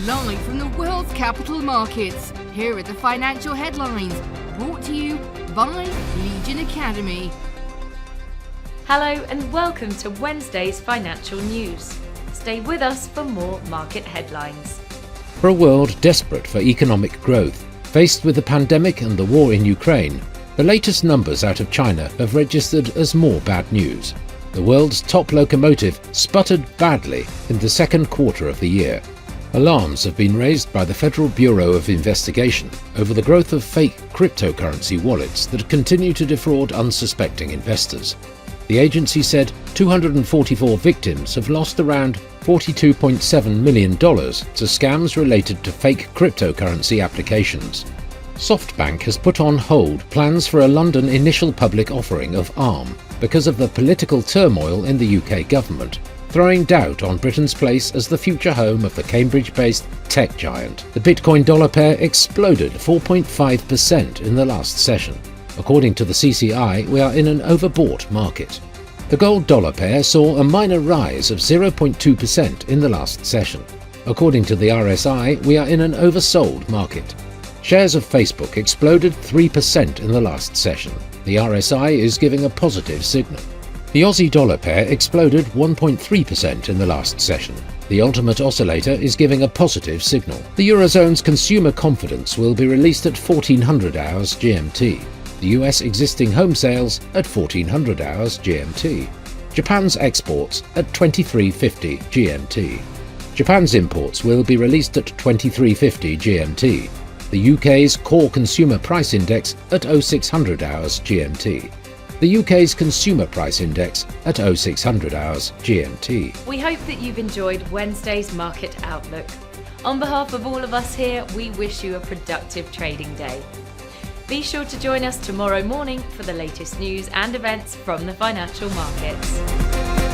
Live from the world's capital markets, here are the financial headlines, brought to you by Legion Academy. Hello and welcome to Wednesday's financial news. Stay with us for more market headlines. For a world desperate for economic growth, faced with the pandemic and the war in Ukraine, the latest numbers out of China have registered as more bad news. The world's top locomotive sputtered badly in the second quarter of the year. Alarms have been raised by the Federal Bureau of Investigation over the growth of fake cryptocurrency wallets that continue to defraud unsuspecting investors. The agency said 244 victims have lost around $42.7 million to scams related to fake cryptocurrency applications. SoftBank has put on hold plans for a London initial public offering of ARM because of the political turmoil in the UK government, throwing doubt on Britain's place as the future home of the Cambridge-based tech giant. The Bitcoin dollar pair exploded 4.5% in the last session. According to the CCI, we are in an overbought market. The gold dollar pair saw a minor rise of 0.2% in the last session. According to the RSI, we are in an oversold market. Shares of Facebook exploded 3% in the last session. The RSI is giving a positive signal. The Aussie dollar pair exploded 1.3% in the last session. The ultimate oscillator is giving a positive signal. The Eurozone's consumer confidence will be released at 1400 hours GMT. The US existing home sales at 1400 hours GMT. Japan's exports at 2350 GMT. Japan's imports will be released at 2350 GMT. The UK's core consumer price index at 0600 hours GMT. The UK's consumer price index at 0600 hours GMT. We hope that you've enjoyed Wednesday's market outlook. On behalf of all of us here, we wish you a productive trading day. Be sure to join us tomorrow morning for the latest news and events from the financial markets.